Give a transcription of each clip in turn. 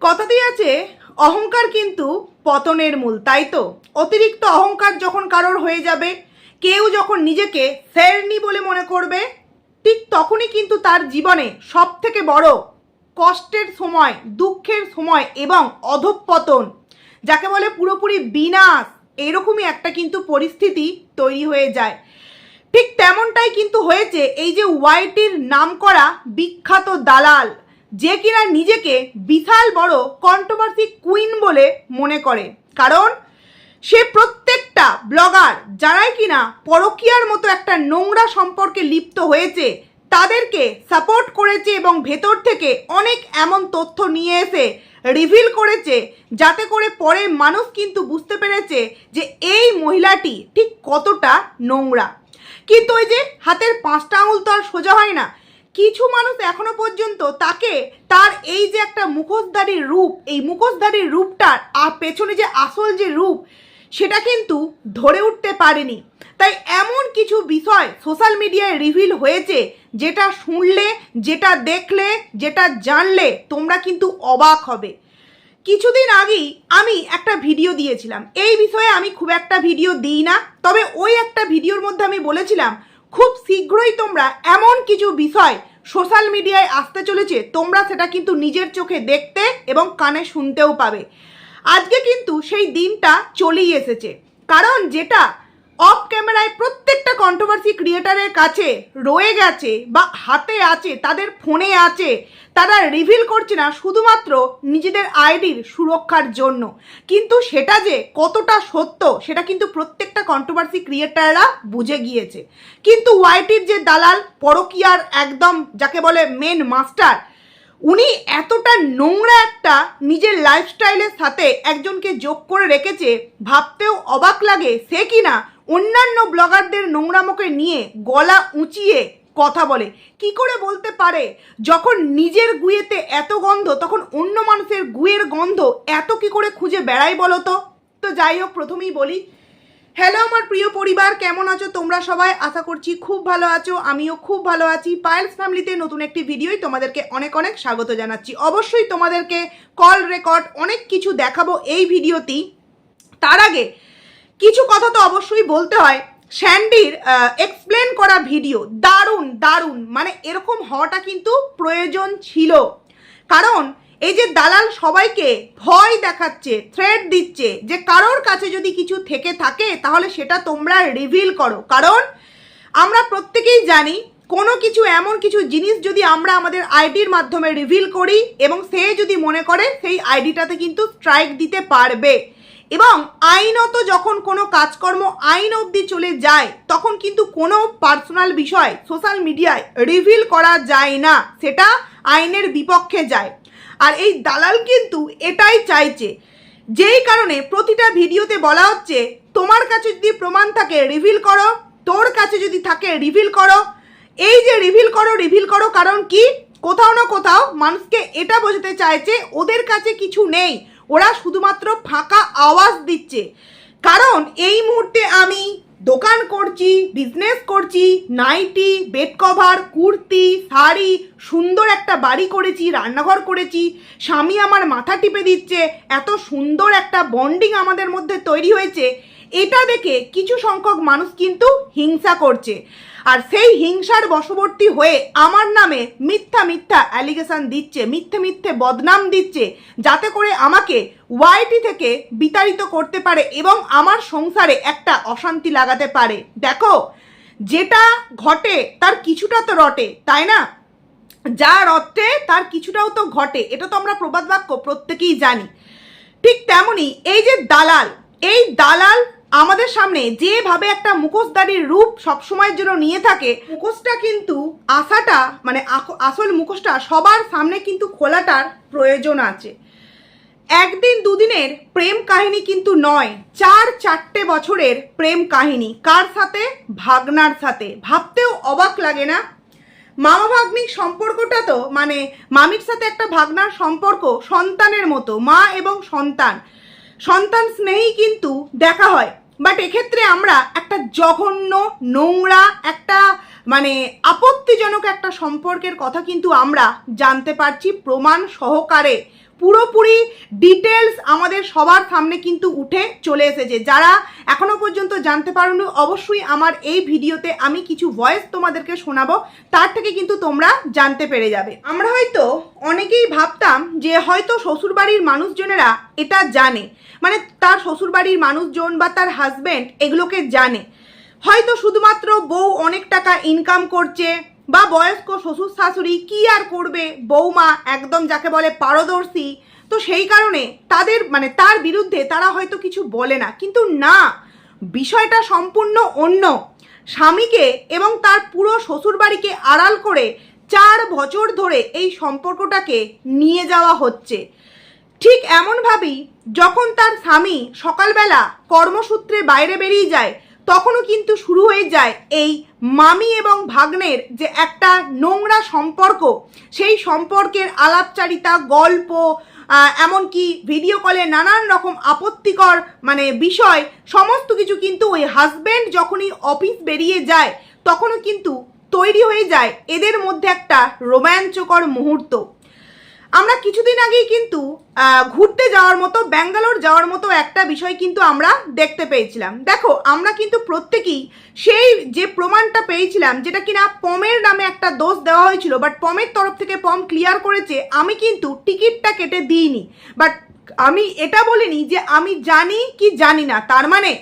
কথাতেই আছে অহংকার কিন্তু পতনের মূল, তাই তো? অতিরিক্ত অহংকার যখন কারোর হয়ে যাবে, কেউ যখন নিজেকে ফেরনি বলে মনে করবে, ঠিক তখনই কিন্তু তার জীবনে সব থেকে বড় কষ্টের সময়, দুঃখের সময় এবং অধঃপতন, যাকে বলে পুরোপুরি বিনাশ, এরকমই একটা কিন্তু পরিস্থিতি তৈরি হয়ে যায়। ঠিক তেমনটাই কিন্তু হয়েছে এই যে ওয়াইটির নামকরা বিখ্যাত দালাল, যে কিনা নিজেকে বিশাল বড় কন্ট্রোভার্সি কুইন বলে মনে করে। কারণ সে প্রত্যেকটা ব্লগার যারাই কিনা পরকীয়ার মতো একটা নোংরা সম্পর্কে লিপ্ত হয়েছে তাদেরকে সাপোর্ট করেছে এবং ভেতর থেকে অনেক এমন তথ্য নিয়ে এসে রিভিল করেছে, যাতে করে পরে মানুষ কিন্তু বুঝতে পেরেছে যে এই মহিলাটি ঠিক কতটা নোংরা। কিন্তু ওই যে হাতের 5টা আঙুল তো আর সোজা হয় না। কিছু মানুষ এখনো পর্যন্ত তাকে তার এই যে একটা মুখোশধারী রূপ, এই মুখোশধারী রূপটার আর পেছনে যে আসল যে রূপ, সেটা কিন্তু ধরে উঠতে পারেনি। তাই এমন কিছু বিষয় সোশ্যাল মিডিয়ায় রিভিল হয়েছে, যেটা শুনলে, যেটা দেখলে, যেটা জানলে তোমরা কিন্তু অবাক হবে। কিছুদিন আগেই আমি একটা ভিডিও দিয়েছিলাম, এই বিষয়ে আমি খুব একটা ভিডিও দিই না, তবে ওই একটা ভিডিওর মধ্যে আমি বলেছিলাম খুব শীঘ্রই তোমরা এমন কিছু বিষয় সোশ্যাল মিডিয়ায় আসতে চলেছে, তোমরা সেটা কিন্তু নিজের চোখে দেখতে এবং কানে শুনতেও পাবে। আজকে কিন্তু সেই দিনটা চলেই এসেছে। কারণ যেটা অফ ক্যামেরায় প্রত্যেকটা কন্ট্রোভার্সি ক্রিয়েটারের কাছে রয়ে গেছে বা হাতে আছে, তাদের ফোনে আছে, তারা রিভিল করছে না শুধুমাত্র নিজেদের আইডির সুরক্ষার জন্য, কিন্তু সেটা যে কতটা সত্য সেটা কিন্তু প্রত্যেকটা কন্ট্রোভার্সি ক্রিয়েটাররা বুঝে গিয়েছে। কিন্তু ওয়াইটির যে দালাল, পরকীয়ার একদম যাকে বলে মেন মাস্টার, উনি এতটা নোংরা একটা নিজের লাইফস্টাইলের সাথে একজনকে যোগ করে রেখেছে, ভাবতেও অবাক লাগে সে কিনা অন্যান্য ব্লগারদের নোংরামোকে নিয়ে গলা উঁচিয়ে কথা বলে। কি করে বলতে পারে? যখন নিজের গুয়েতে এত গন্ধ, তখন অন্য মানুষের গুয়ের গন্ধ এত কি করে খুঁজে বেড়াই বলো তো? তো যাই হোক, প্রথমেই বলি, হ্যালো আমার প্রিয় পরিবার, কেমন আছো তোমরা সবাই? আশা করছি খুব ভালো আছো, আমিও খুব ভালো আছি। পায়েলস ফ্যামিলিতে নতুন একটি ভিডিওই তোমাদেরকে অনেক অনেক স্বাগত জানাচ্ছি। অবশ্যই তোমাদেরকে কল রেকর্ড অনেক কিছু দেখাবো এই ভিডিওতেই। তার আগে কিছু কথা তো অবশ্যই বলতে হয়। স্যান্ডির এক্সপ্লেন করা ভিডিও দারুণ দারুণ, মানে এরকম হওয়াটা কিন্তু প্রয়োজন ছিল। কারণ এই যে দালাল সবাইকে ভয় দেখাচ্ছে, থ্রেট দিচ্ছে যে কারোর কাছে যদি কিছু থেকে থাকে তাহলে সেটা তোমরা রিভিল করো। কারণ আমরা প্রত্যেকেই জানি কোনো কিছু, এমন কিছু জিনিস যদি আমরা আমাদের আইডির মাধ্যমে রিভিল করি এবং সে যদি মনে করে, সেই আইডিটাতে কিন্তু স্ট্রাইক দিতে পারবে। এবং আইনত যখন কোনো কাজকর্ম আইন অবধি চলে যায়, তখন কিন্তু কোনো পার্সোনাল বিষয় সোশ্যাল মিডিয়ায় রিভিল করা যায় না, সেটা আইনের বিপক্ষে যায়। আর এই দালাল কিন্তু এটাই চাইছে, যেই কারণে প্রতিটা ভিডিওতে বলা হচ্ছে তোমার কাছে যদি প্রমাণ থাকে রিভিল করো, তোর কাছে যদি থাকে রিভিল করো। এই যে রিভিল করো রিভিল করো, কারণ কি? কোথাও না কোথাও মানুষকে এটা বোঝাতে চাইছে ওদের কাছে কিছু নেই, ওরা শুধুমাত্র ফাঁকা আওয়াজ দিচ্ছে। কারণ এই মুহূর্তে আমি দোকান করছি, বিজনেস করছি, nightie, bed cover, kurti, sari, সুন্দর একটা বাড়ি করেছি, রান্নাঘর করেছি, স্বামী আমার মাথা টিপে দিচ্ছে, এত সুন্দর একটা বন্ডিং আমাদের মধ্যে তৈরি হয়েছে, এটা দেখে কিছু সংখ্যক মানুষ কিন্তু হিংসা করছে। আর সেই হিংসার বশবর্তী হয়ে আমার নামে মিথ্যা মিথ্যা অ্যালিগেশন দিচ্ছে, মিথ্যে মিথ্যে বদনাম দিচ্ছে, যাতে করে আমাকে ওয়াইটি থেকে বিতাড়িত করতে পারে এবং আমার সংসারে একটা অশান্তি লাগাতে পারে। দেখো, যেটা ঘটে তার কিছুটা তো রটে, তাই না? যা রটে তার কিছুটাও তো ঘটে, এটা তো আমরা প্রবাদ বাক্য প্রত্যেকেই জানি। ঠিক তেমনি এই যে দালাল, এই দালাল আমাদের সামনে যেভাবে একটা মুখোশধারীর রূপ সবসময়ের জন্য নিয়ে থাকে, মুখোশটা কিন্তু আসাটা, মানে আসল মুখোশটা সবার সামনে কিন্তু খোলাটার প্রয়োজন আছে। একদিন দুদিনের প্রেম কাহিনী কিন্তু নয়, 4-4টে বছরের প্রেম কাহিনী। কার সাথে? ভাগনার সাথে। ভাবতেও অবাক লাগে না? মামা ভাগ্নিক সম্পর্কটা তো, মানে মামির সাথে একটা ভাগনার সম্পর্ক সন্তানের মতো, মা এবং সন্তান, সন্তান স্নেহেই কিন্তু দেখা হয়। বাট এক্ষেত্রে আমরা একটা জঘন্য, নোংরা, একটা মানে আপত্তিজনক একটা সম্পর্কের কথা কিন্তু আমরা জানতে পারছি প্রমাণ সহকারে। পুরোপুরি ডিটেলস আমাদের সবার সামনে কিন্তু উঠে চলে এসেছে। যারা এখনো পর্যন্ত জানতে পারোনি, অবশ্যই আমার এই ভিডিওতে আমি কিছু ভয়েস তোমাদেরকে শোনাবো, তার থেকে কিন্তু তোমরা জানতে পেরে যাবে। আমরা হয়তো অনেকেই ভাবতাম যে হয়তো শ্বশুরবাড়ির মানুষজনেরা এটা জানে, মানে তার শ্বশুরবাড়ির মানুষজন বা তার হাজব্যান্ড এগুলোকে জানে, হয়তো শুধুমাত্র বউ অনেক টাকা ইনকাম করছে বা বয়স্ক শ্বশুর শাশুড়ি কি আর করবে, বৌমা একদম যাকে বলে পারদর্শী, তো সেই কারণে তাদের মানে তার বিরুদ্ধে তারা হয়তো কিছু বলে না। কিন্তু না, বিষয়টা সম্পূর্ণ অন্য। স্বামীকে এবং তার পুরো শ্বশুরবাড়িকে আড়াল করে 4 বছর ধরে এই সম্পর্কটাকে নিয়ে যাওয়া হচ্ছে। ঠিক এমনভাবেই যখন তার স্বামী সকালবেলা কর্মসূত্রে বাইরে বেরিয়ে যায়, তখনও কিন্তু শুরু হয়ে যায় এই মামি এবং ভাগ্নের যে একটা নোংরা সম্পর্ক, সেই সম্পর্কের আলাপচারিতা, গল্প, এমনকি ভিডিও কলে নানান রকম আপত্তিকর মানে বিষয়, সমস্ত কিছু কিন্তু ওই হাজব্যান্ড যখনই অফিস বেরিয়ে যায় তখনও কিন্তু তৈরি হয়ে যায় এদের মধ্যে একটা রোমাঞ্চকর মুহূর্ত। আমরা কিছুদিন আগেই কিন্তু ঘুরতে যাওয়ার মতো, ব্যাঙ্গালোর যাওয়ার মতো একটা বিষয় কিন্তু আমরা দেখতে পেয়েছিলাম। দেখো, আমরা কিন্তু প্রত্যেকেই সেই যে প্রমাণটা পেয়েছিলাম, যেটা কিনা পমের নামে একটা দোষ দেওয়া হয়েছিল, বাট পমের তরফ থেকে পম ক্লিয়ার করেছে আমি কিন্তু টিকিটটা কেটে দিইনি। বাট আমি এটা বলিনি যে আমি জানি কি জানি না, তার মানে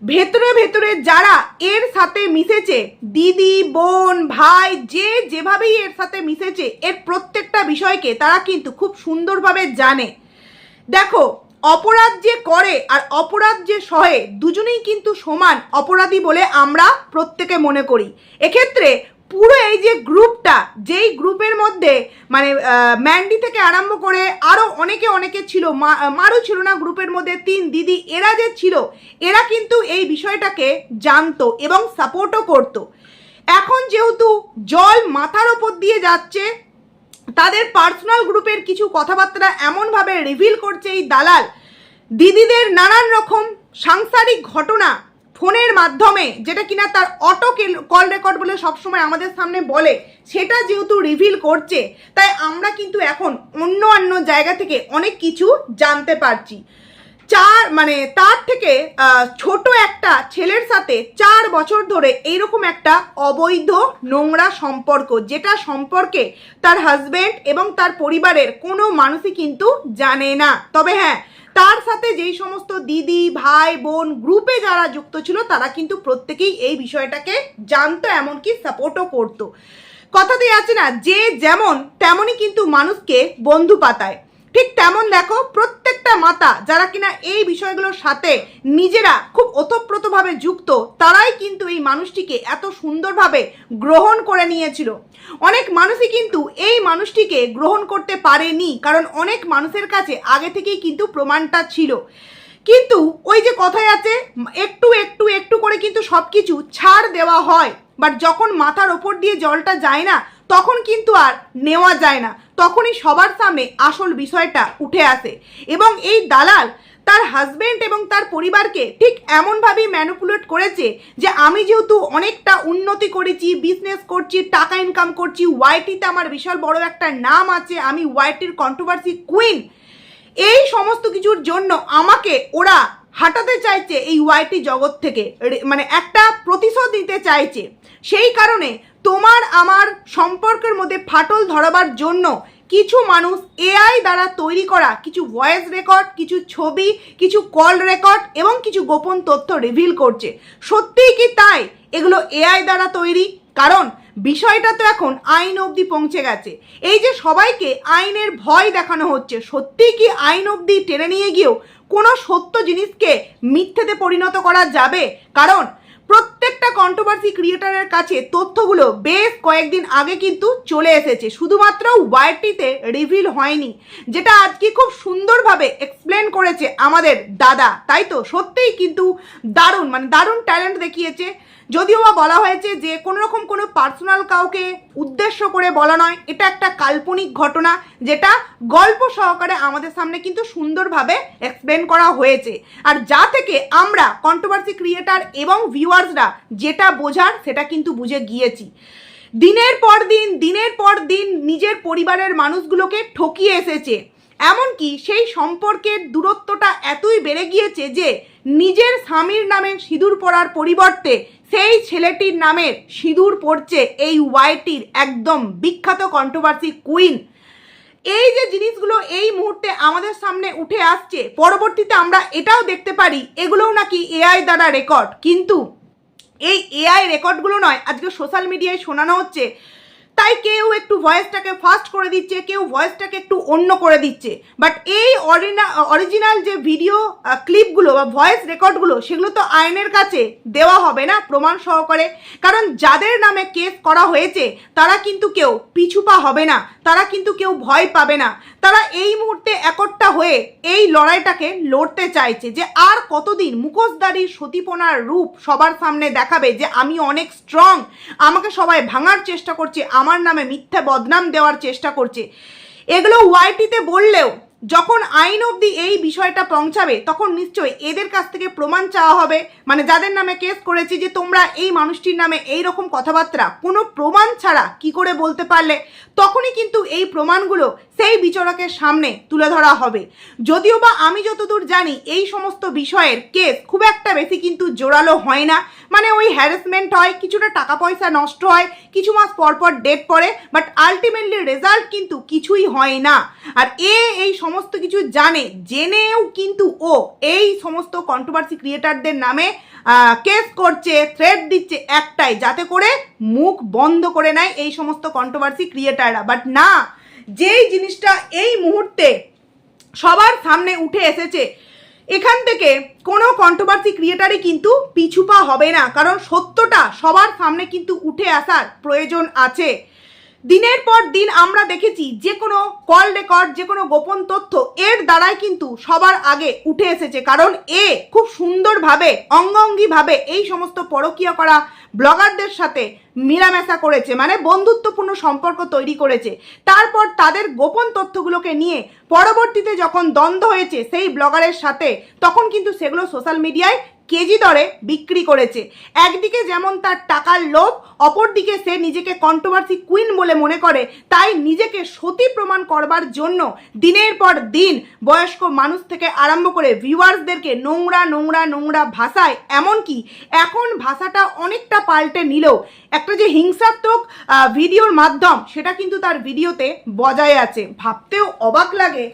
ভেতরে ভেতরে যারা এর সাথে মিশেছে, দিদি, বোন, ভাই, যে যেভাবেই এর সাথে মিশেছে, এর প্রত্যেকটা বিষয়কে তারা কিন্তু খুব সুন্দরভাবে জানে। দেখো, অপরাধ যে করে আর অপরাধ যে সহে, দুজনেই কিন্তু সমান অপরাধী বলে আমরা প্রত্যেকে মনে করি। এক্ষেত্রে পুরো এই যে গ্রুপটা, যেই গ্রুপের মধ্যে মানে ম্যান্ডি থেকে আরম্ভ করে আরও অনেকে ছিল, মারু ছিল না গ্রুপের মধ্যে, 3 দিদি, এরা যে ছিল, এরা কিন্তু এই বিষয়টাকে জানতো এবং সাপোর্টও করতো। এখন যেহেতু জল মাথার ওপর দিয়ে যাচ্ছে, তাদের পার্সোনাল গ্রুপের কিছু কথাবার্তা এমনভাবে রিভিল করছে এই দালাল, দিদিদের নানান রকম সাংসারিক ঘটনা ফোনের মাধ্যমে, যেটা কিনা তার অটো কল রেকর্ড বলে সবসময় আমাদের সামনে বলে, সেটা যেহেতু রিভিল করছে, তাই আমরা কিন্তু এখন অন্য জায়গা থেকে অনেক কিছু জানতে পারছি। তার থেকে ছোট একটা ছেলের সাথে 4 বছর ধরে এইরকম একটা অবৈধ নোংরা সম্পর্ক, যেটা সম্পর্কে তার হাজব্যান্ড এবং তার পরিবারের কোনো মানুষই কিন্তু জানে না। তবে হ্যাঁ, তার সাথে যেই সমস্ত দিদি, ভাই, বোন গ্রুপে যারা যুক্ত ছিল, তারা কিন্তু প্রত্যেকেই এই বিষয়টাকে জানতো, এমনকি সাপোর্টও করতো। কথাতেই আছে না, যে যেমন তেমনই কিন্তু মানুষকে বন্ধু পাতায়। ঠিক তেমন দেখো, প্রত্যেকটা মাতা যারা কিনা এই বিষয়গুলোর সাথে নিজেরা খুব ওতপ্রোতভাবে যুক্ত, তারাই কিন্তু এই মানুষটিকে এত সুন্দরভাবে গ্রহণ করে নিয়েছিল। অনেক মানুষই কিন্তু এই মানুষটিকে গ্রহণ করতে পারেনি, কারণ অনেক মানুষের কাছে আগে থেকেই কিন্তু প্রমাণটা ছিল। কিন্তু ওই যে কথায় আছে, একটু করে কিন্তু সব কিছু ছাড় দেওয়া হয়, বাট যখন মাথার ওপর দিয়ে জলটা যায় না, তখন কিন্তু আর নেওয়া যায় না, তখনই সবার সামনে আসল বিষয়টা উঠে আসে। এবং এই দালাল তার হাজব্যান্ড এবং তার পরিবারকে ঠিক এমনভাবেই ম্যানিপুলেট করেছে যে আমি যেহেতু অনেকটা উন্নতি করেছি, বিজনেস করছি, টাকা ইনকাম করছি, ওয়াইটিতে আমার বিশাল বড় একটা নাম আছে, আমি ওয়াইটির কন্ট্রোভার্সি কুইন, এই সমস্ত কিছুর জন্য আমাকে ওরা হাঁটাতে চাইছে এই ওয়াইটি জগৎ থেকে, মানে একটা প্রতিশোধ নিতে চাইছে। সেই কারণে তোমার আমার সম্পর্কের মধ্যে ফাটল ধরাবার জন্য কিছু মানুষ এআই দ্বারা তৈরি করা কিছু ভয়েস রেকর্ড, কিছু ছবি, কিছু কল রেকর্ড এবং কিছু গোপন তথ্য রিভিল করছে। সত্যিই কি তাই এগুলো এআই দ্বারা তৈরি? কারণ বিষয়টা তো এখন আইন অবধি পৌঁছে গেছে। এই যে সবাইকে আইনের ভয় দেখানো হচ্ছে, সত্যিই কি আইন অবধি টেনে নিয়ে গিয়েও কোনো সত্য জিনিসকে মিথ্যেতে পরিণত করা যাবে? কারণ প্রত্যেকটা কন্ট্রোভার্সি ক্রিয়েটারের কাছে তথ্যগুলো বেশ কয়েকদিন আগে কিন্তু চলে এসেছে, শুধুমাত্র ওয়াইটিতে রিভিল হয়নি, যেটা আজকে খুব সুন্দরভাবে এক্সপ্লেন করেছে আমাদের দাদা। তাই তো সত্যিই কিন্তু দারুণ ট্যালেন্ট দেখিয়েছে। যদিও বা বলা হয়েছে যে কোনো রকম কোনো পার্সোনাল কাউকে উদ্দেশ্য করে বলা নয়, এটা একটা কাল্পনিক ঘটনা, যেটা গল্প সহকারে আমাদের সামনে কিন্তু সুন্দরভাবে এক্সপ্লেন করা হয়েছে। আর যা থেকে আমরা কন্ট্রোভার্সি ক্রিয়েটার এবং ভিউয়ার্সরা যেটা বোঝার সেটা কিন্তু বুঝে গিয়েছি। দিনের পর দিন নিজের পরিবারের মানুষগুলোকে ঠকিয়ে এসেছে, এমনকি সেই সম্পর্কের দূরত্বটা এতই বেড়ে গিয়েছে যে নিজের স্বামীর নামে সিঁদুর পরার পরিবর্তে সেই ছেলেটির নামের সিঁদুর পড়ছে এই ওয়াইটির একদম বিখ্যাত কন্ট্রোভার্সি কুইন। এই যে জিনিসগুলো এই মুহূর্তে আমাদের সামনে উঠে আসছে, পরবর্তীতে আমরা এটাও দেখতে পারি এগুলোও নাকি এআই দ্বারা রেকর্ড। কিন্তু এই এআই রেকর্ডগুলো নয়, আজকে সোশ্যাল মিডিয়ায় শোনানো হচ্ছে, তাই কেউ একটু ভয়েসটাকে ফাস্ট করে দিচ্ছে, কেউ ভয়েসটাকে একটু অন্য করে দিচ্ছে। বাট এই অরিজিনাল যে ভিডিও ক্লিপগুলো বা ভয়েস রেকর্ডগুলো, সেগুলো তো আইনের কাছে দেওয়া হবে না প্রমাণ সহকারে। কারণ যাদের নামে কেস করা হয়েছে তারা কিন্তু কেউ পিছুপা হবে না, তারা কিন্তু কেউ ভয় পাবে না। তারা এই মুহূর্তে একট্টা হয়ে এই লড়াইটাকে লড়তে চাইছে যে আর কতদিন মুখোশধারী সতীপনার রূপ সবার সামনে দেখাবে যে আমি অনেক স্ট্রং, আমাকে সবাই ভাঙার চেষ্টা করছে, আমার নামে মিথ্যা বদনাম দেওয়ার চেষ্টা করছে। এগুলো ওয়াইটিতে বললেও যখন আইন অবধি এই বিষয়টা পৌঁছাবে তখন নিশ্চয়ই এদের কাছ থেকে প্রমাণ চাওয়া হবে, মানে যাদের নামে কেস করেছে, যে তোমরা এই মানুষটির নামে এই রকম কথাবার্তা কোনো প্রমাণ ছাড়া কি করে বলতে পারলে। তখনই কিন্তু এই প্রমাণগুলো সেই বিচারকের সামনে তুলে ধরা হবে। যদিও বা আমি যতদূর জানি এই সমস্ত বিষয়ের কেস খুব একটা বেশি কিন্তু জোরালো হয় না, মানে ওই হ্যারাসমেন্ট হয়, কিছুটা টাকা পয়সা নষ্ট হয়, কিছু মাস পর পর ডেট পড়ে, বাট আলটিমেটলি রেজাল্ট কিন্তু কিছুই হয় না। আর এই সমস্ত কিছু জেনেও কিন্তু ও এই সমস্ত কন্ট্রোভার্সি ক্রিয়েটারদের নামে কেস করছে, থ্রেট দিচ্ছে একটাই, যাতে করে মুখ বন্ধ করে নেয় এই সমস্ত কন্ট্রোভার্সি ক্রিয়েটাররা। বাট না, যেই জিনিসটা এই মুহূর্তে সবার সামনে উঠে এসেছে, এখান থেকে কোনো কন্ট্রোভার্সি ক্রিয়েটারই কিন্তু পিছুপা হবে না, কারণ সত্যটা সবার সামনে কিন্তু উঠে আসার প্রয়োজন আছে। দিনের পর দিন আমরা দেখেছি যে কোনো কল রেকর্ড, যে কোনো গোপন তথ্য এর দ্বারাই কিন্তু সবার আগে উঠে এসেছে, কারণ এ খুব সুন্দরভাবে অঙ্গাঙ্গিভাবে এই সমস্ত পরকীয়া করা ব্লগারদের সাথে মেলামেশা করেছে, মানে বন্ধুত্বপূর্ণ সম্পর্ক তৈরি করেছে। তারপর তাদের গোপন তথ্যগুলোকে নিয়ে পরবর্তীতে যখন দ্বন্দ্ব হয়েছে সেই ব্লগারের সাথে, তখন কিন্তু সেগুলো সোশ্যাল মিডিয়ায় কেজি দরে বিক্রি করেছে। একদিকে যেমন তার টাকার লোভ, অপরদিকে সে নিজেকে কন্ট্রোভার্সি কুইন বলে মনে করে, তাই নিজেকে সতী প্রমাণ করবার জন্য দিনের পর দিন বয়স্ক মানুষ থেকে আরম্ভ করে ভিউয়ার্সদেরকে নোংরা নোংরা নোংরা ভাষায়, এমনকি এখন ভাষাটা অনেকটা পাল্টে নিলেও একটা যে হিংসাত্মক ভিডিওর মাধ্যম, সেটা কিন্তু তার ভিডিওতে বজায় আছে। ভাবতেও অবাক লাগে,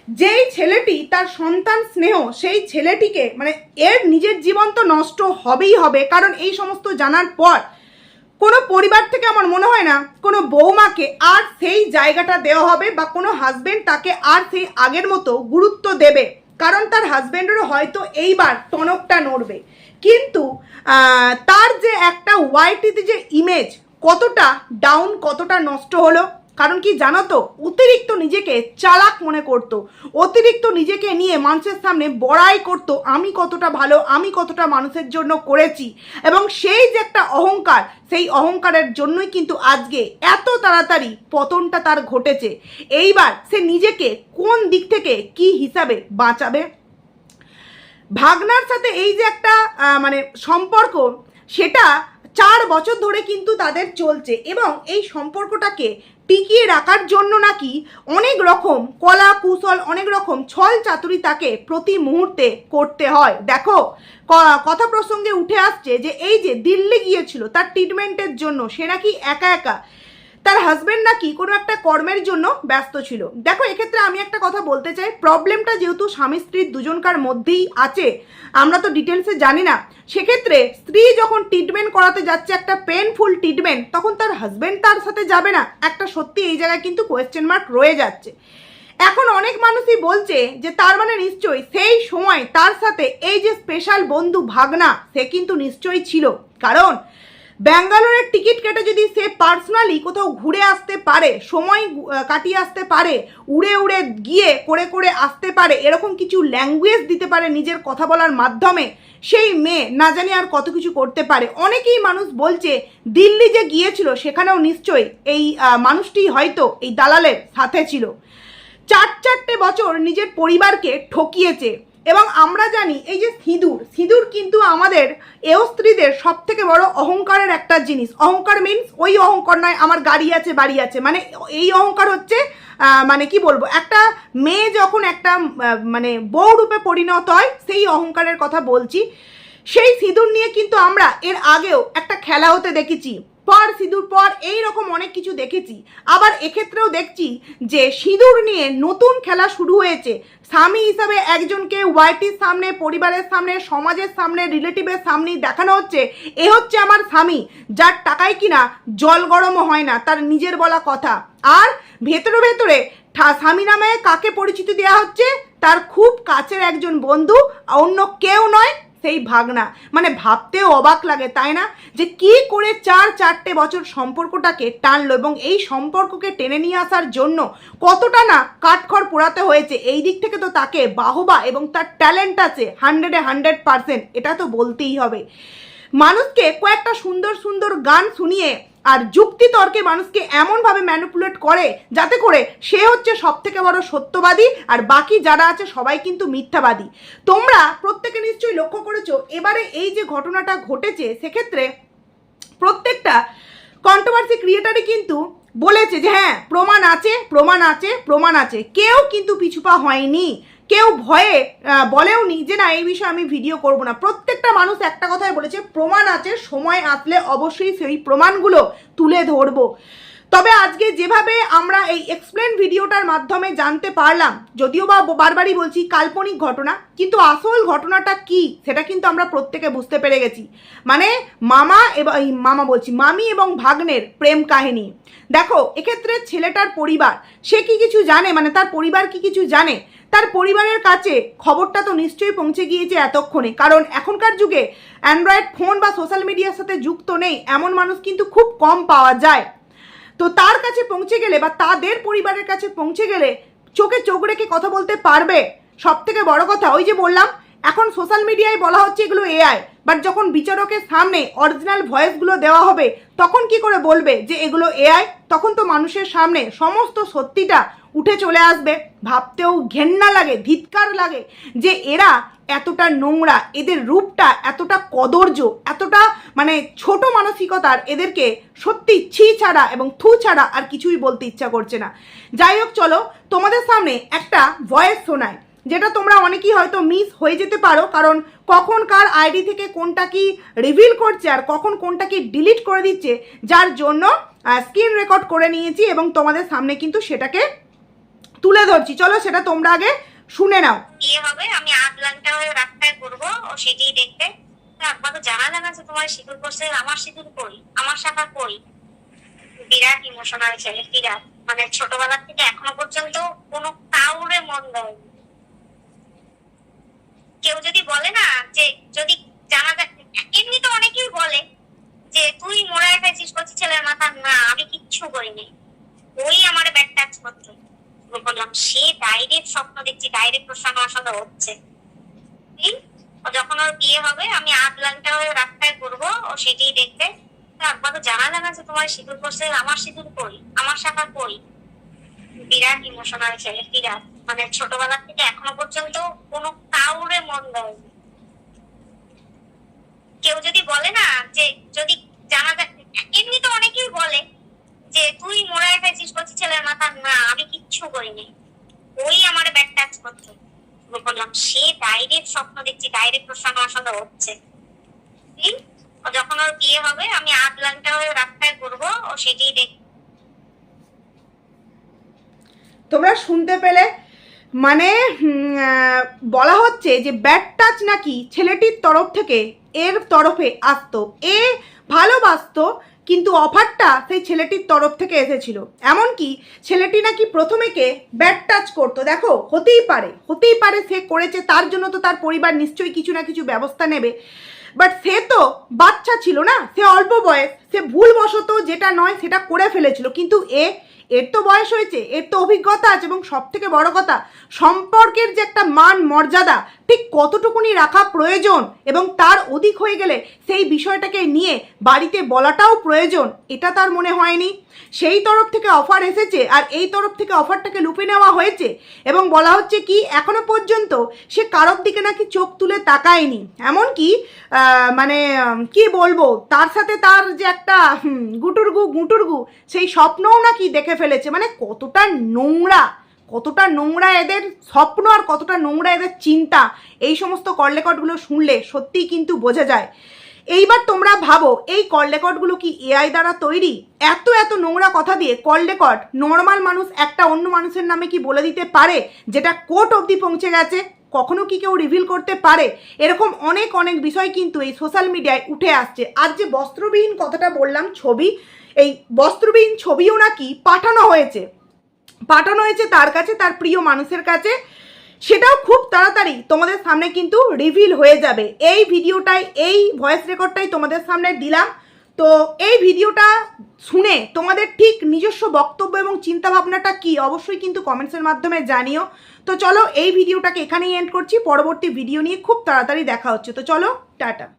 যেই ছেলেটি তার সন্তান স্নেহ, সেই ছেলেটিকে, মানে এর নিজের জীবন তো নষ্ট হবেই হবে, কারণ এই সমস্ত জানার পর কোনো পরিবার থেকে আমার মনে হয় না কোনো বৌমাকে আর সেই জায়গাটা দেওয়া হবে, বা কোনো হাজবেন্ড তাকে আর সেই আগের মতো গুরুত্ব দেবে, কারণ তার হাজবেন্ডেরও হয়তো এইবার টনকটা নড়বে। কিন্তু তার যে একটা ওয়াইটিতে যে ইমেজ, কতটা ডাউন, কতটা নষ্ট হলো। কারণ কি জানো তো, অতিরিক্ত নিজেকে চালাক মনে করত, অতিরিক্ত নিজেকে নিয়ে মানুষের সামনে বড়াই করত, আমি কতটা ভালো, আমি কতটা মানুষের জন্য করেছি, এবং সেই যে একটা অহংকার, সেই অহংকারের জন্যই কিন্তু আজকে এত তাড়াতাড়ি পতনটা তার ঘটেছে। এইবার সে নিজেকে কোন দিক থেকে কি হিসাবে বাঁচাবে। ভাগনার সাথে এই যে একটা মানে সম্পর্ক, সেটা 4 বছর ধরে কিন্তু তাদের চলছে, এবং এই সম্পর্কটাকে টিকিয়ে রাখার জন্য নাকি অনেক রকম কলা কৌশল, অনেক রকম ছল চাতুরি তাকে প্রতি মুহূর্তে করতে হয়। দেখো, কথা প্রসঙ্গে উঠে আসছে যে এই যে দিল্লি গিয়েছিল তার ট্রিটমেন্টের জন্য, সে নাকি একা একা, তার হাজবেন্ড নাকি কোনো একটা কর্মের জন্য ব্যস্ত ছিল। দেখো, এক্ষেত্রে আমি একটা কথা বলতে চাই, প্রবলেমটা যেহেতু স্বামী স্ত্রীর দুজনকার মধ্যেই আছে, আমরা তো ডিটেলসে জানি না, সেক্ষেত্রে স্ত্রী যখন ট্রিটমেন্ট করাতে যাচ্ছে, একটা পেনফুল ট্রিটমেন্ট, তখন তার হাজবেন্ড তার সাথে যাবে না, একটা সত্যি এই জায়গায় কিন্তু কোয়েশ্চেন মার্ক রয়ে যাচ্ছে। এখন অনেক মানুষই বলছে যে তার মানে নিশ্চয়ই সেই সময় তার সাথে এই যে স্পেশাল বন্ধু ভাগনা, সে কিন্তু নিশ্চয়ই ছিল, কারণ ব্যাঙ্গালোরের টিকিট কেটে যদি সে পার্সোনালি কোথাও ঘুরে আসতে পারে, সময় কাটিয়ে আসতে পারে, উড়ে উড়ে গিয়ে করে করে আসতে পারে, এরকম কিছু ল্যাঙ্গুয়েজ দিতে পারে নিজের কথা বলার মাধ্যমে, সেই মেয়ে না জানি আর কত কিছু করতে পারে। অনেকেই মানুষ বলছে দিল্লি যে গিয়েছিল সেখানেও নিশ্চয়ই এই মানুষটি হয়তো এই দালালের সাথে ছিল। 4 বছর নিজের পরিবারকে ঠকিয়েছে, এবং আমরা জানি এই যে সিঁদুর, সিঁদুর কিন্তু আমাদের এও স্ত্রীদের সব থেকে বড় অহংকারের একটা জিনিস। অহংকার মিনস ওই অহংকার নয় আমার গাড়ি আছে বাড়ি আছে, মানে এই অহংকার হচ্ছে মানে কি বলবো, একটা মেয়ে যখন একটা মানে বউ রূপে পরিণত হয় সেই অহংকারের কথা বলছি। সেই সিঁদুর নিয়ে কিন্তু আমরা এর আগেও একটা খেলা হতে দেখেছি, পর সিঁদুর পর এই রকম অনেক কিছু দেখেছি। আবার এক্ষেত্রেও দেখছি যে সিঁদুর নিয়ে নতুন খেলা শুরু হয়েছে। স্বামী হিসাবে একজনকে ওয়াইটির সামনে, পরিবারের সামনে, সমাজের সামনে, রিলেটিভের সামনেই দেখানো হচ্ছে এ হচ্ছে আমার স্বামী, যার টাকায় কিনা জল গরমও হয় না, তার নিজের বলা কথা। আর ভেতরে ভেতরে স্বামী নামে কাকে পরিচিতি দেওয়া হচ্ছে, তার খুব কাছের একজন বন্ধু, অন্য কেউ নয়, সেই ভাগনা। মানে ভাবতেও অবাক লাগে তাই না, যে কি করে 4 বছর সম্পর্কটাকে টানলো এবং এই সম্পর্ককে টেনে নিয়ে আসার জন্য কতটা না কাঠখড় পোড়াতে হয়েছে। এই দিক থেকে তো তাকে বাহবা এবং তার ট্যালেন্ট আছে 100% এটা তো বলতেই হবে। মানুষকে কয়েকটা সুন্দর সুন্দর গান শুনিয়ে আর যুক্তি তর্কে মানুষকে এমনভাবে ম্যানিপুলেট করে যাতে করে সে হচ্ছে সব থেকে বড় সত্যবাদী আর বাকি যারা আছে সবাই কিন্তু মিথ্যাবাদী। তোমরা প্রত্যেকে নিশ্চয়ই লক্ষ্য করেছো এবারে এই যে ঘটনাটা ঘটেছে, সেক্ষেত্রে প্রত্যেকটা কন্ট্রোভার্সি ক্রিয়েটারই কিন্তু বলেছে যে হ্যাঁ প্রমাণ আছে প্রমাণ আছে প্রমাণ আছে, কেউ কিন্তু পিছুপা হয়নি, কেউ ভয়ে বলেও নি যে না এই বিষয়ে আমি ভিডিও করব না। প্রত্যেকটা মানুষ একটা কথাই বলেছে প্রমাণ আছে, সময় আসলে অবশ্যই সেই প্রমাণগুলো তুলে ধরবো। তবে আজকে যেভাবে আমরা এই এক্সপ্লেন ভিডিওটার মাধ্যমে জানতে পারলাম, যদিও বা বারবারই বলছি কাল্পনিক ঘটনা, কিন্তু আসল ঘটনাটা কি সেটা কিন্তু আমরা প্রত্যেকে বুঝতে পেরে গেছি। মানে মামি এবং ভাগ্নের প্রেম কাহিনী। দেখো এক্ষেত্রে ছেলেটার পরিবার সে কি কিছু জানে, মানে তার পরিবার কি কিছু জানে, তার পরিবারের কাছে খবরটা তো নিশ্চয়ই পৌঁছে গিয়েছে এতক্ষণে, কারণ এখনকার যুগে অ্যান্ড্রয়েড ফোন বা সোশ্যাল মিডিয়ার সাথে যুক্ত নেই এমন মানুষ কিন্তু খুব কম পাওয়া যায়। তো তার কাছে পৌঁছে গেলে বা তাদের পরিবারের কাছে পৌঁছে গেলে চোখে চোখ রেখে কথা বলতে পারবে। সব থেকে বড় কথা ওই যে বললাম এখন সোশ্যাল মিডিয়ায় বলা হচ্ছে এগুলো এআই, বাট যখন বিচারকের সামনে অরিজিনাল ভয়েসগুলো দেওয়া হবে তখন কি করে বলবে যে এগুলো এআই? তখন তো মানুষের সামনে সমস্ত সত্যিটা উঠে চলে আসবে। ভাবতেও ঘেন্না লাগে, ধিক্কার লাগে যে এরা এতটা নোংরা, এদের রূপটা এতটা কদর্য, এতটা মানে ছোট মানসিকতার, এদেরকে সত্যি ছি ছাড়া এবং থু ছাড়া আর কিছুই বলতে ইচ্ছা করছে না। যাই হোক চলো তোমাদের সামনে একটা ভয়েস শোনায়, যেটা তোমরা অনেকেই হয়তো মিস হয়ে যেতে পারো, কারণ কখন কার আইডি থেকে কোনটা কি রিভিল করছে আর কখন কোনটা কি ডিলিট করে দিচ্ছে, যার জন্য স্ক্রিন রেকর্ড করে নিয়েছি এবং তোমাদের সামনে কিন্তু সেটাকে তুলে ধরছি। চলো সেটা তোমরা আগে শুনে নাও। বিয়ে হবে, আমি 8 লাখ টাকা রাস্তায় করবো, ও সেটাই দেখতে। একবারও জানা জানা যে তোমার সিঁদুর করছে, আমার সিঁদুর কই, আমার শাখা কই। বিরাট ইমোশনাল ছেলে, বিরাট, মানে ছোটবেলা থেকে এখনো পর্যন্ত কোনো কাউরে মন দেয়নি। কেউ যদি বলে না যে যদি জানা যায়, এমনি তো অনেকেই বলে যে তুই মোড়ায় খাইছিস কচি ছেলের মাথা, না আমি কিচ্ছু করিনি, ওই আমার ব্যাড টাচ করতো। বললাম সে ডাইরেক্ট স্বপ্ন দেখছি, ডাইরেক্ট ওর সঙ্গে আসলে হচ্ছে। যখন ওর বিয়ে হবে, আমি 8 লাখ টাকা রাস্তায় করবো, ও সেটাই দেখতে। একবারও জানা জানা যে তোমার সিঁদুর করছে, আমার সিঁদুর কই, আমার শাখা কই। বিরাট ইমোশনাল ছেলে, বিরাট, মানে ছোটবেলা থেকে এখনো পর্যন্ত কোনো কাউরে মন দেয়নি। কেউ যদি বলে না যে যদি জানা যায়, এমনি তো অনেকেই বলে যে তুই মোড়ায় খাইছিস কচি ছেলের মাথা, না আমি কিচ্ছু করিনি, ওই আমার ব্যাড টাচ করতো। বললাম সে ডাইরেক্ট স্বপ্ন দেখছি, ডাইরেক্ট ওর সঙ্গে আসলে হচ্ছে। যখন ওর বিয়ে হবে, আমি 8 লাখ টাকা রাস্তায় করবো, ও সেটাই দেখ। তোমরা শুনতে পেলে, মানে বলা হচ্ছে যে ব্যাড টাচ নাকি ছেলেটির তরফ থেকে এর তরফে আসতো, এ ভালোবাসতো, কিন্তু অফারটা সেই ছেলেটির তরফ থেকে এসেছিল। এমনকি ছেলেটি নাকি প্রথমেকে ব্যাড টাচ করতো। দেখো হতেই পারে সে করেছে, তার জন্য তো তার পরিবার নিশ্চয়ই কিছু না কিছু ব্যবস্থা নেবে, বাট সে তো বাচ্চা ছিল না, সে অল্প বয়স, সে ভুলবশত যেটা নয় সেটা করে ফেলেছিল। কিন্তু এর তো বয়স হয়েছে, এর তো অভিজ্ঞতা আছে, এবং সব থেকে বড় কথা সম্পর্কের যে একটা মান মর্যাদা ঠিক কতটুকুনি রাখা প্রয়োজন এবং তার অধিক হয়ে গেলে সেই বিষয়টাকে নিয়ে বাড়িতে বলাটাও প্রয়োজন, এটা তার মনে হয়নি। সেই তরফ থেকে অফার এসেছে আর এই তরফ থেকে অফারটাকে লুপে নেওয়া হয়েছে এবং বলা হচ্ছে কি এখনো পর্যন্ত সে কারোর দিকে নাকি চোখ তুলে তাকায়নি, এমনকি মানে কি বলবো, তার সাথে তার যে একটা গুটুরগু সেই স্বপ্নও নাকি দেখে ফেলেছে। মানে কতটা নোংরা এদের স্বপ্ন আর কতটা নোংরা এদের চিন্তা, এই সমস্ত কল রেকর্ডগুলো শুনলে সত্যিই কিন্তু বোঝা যায়। এইবার তোমরা ভাবো এই কল রেকর্ডগুলো কি এআই দ্বারা তৈরি? এত নোংরা কথা দিয়ে কল রেকর্ড নর্মাল মানুষ একটা অন্য মানুষের নামে কি বলে দিতে পারে, যেটা কোর্ট অবধি পৌঁছে গেছে? কখনো কি কেউ রিভিল করতে পারে? এরকম অনেক বিষয় কিন্তু এই সোশ্যাল মিডিয়ায় উঠে আসছে। আর যে বস্ত্রবিহীন কথাটা বললাম, ছবি, এই বস্ত্রবিহীন ছবিও নাকি পাঠানো হয়েছে তার কাছে, তার প্রিয় মানুষের কাছে। সেটাও খুব তাড়াতাড়ি তোমাদের সামনে কিন্তু রিভিল হয়ে যাবে। এই ভিডিওটাই, এই ভয়েস রেকর্ডটাই তোমাদের সামনে দিলাম। তো এই ভিডিওটা শুনে তোমাদের ঠিক নিজস্ব বক্তব্য এবং চিন্তাভাবনাটা কি অবশ্যই কিন্তু কমেন্টসের মাধ্যমে জানিও। তো চলো এই ভিডিওটাকে এখানেই এন্ড করছি, পরবর্তী ভিডিও নিয়ে খুব তাড়াতাড়ি দেখা হচ্ছে। তো চলো, টাটা।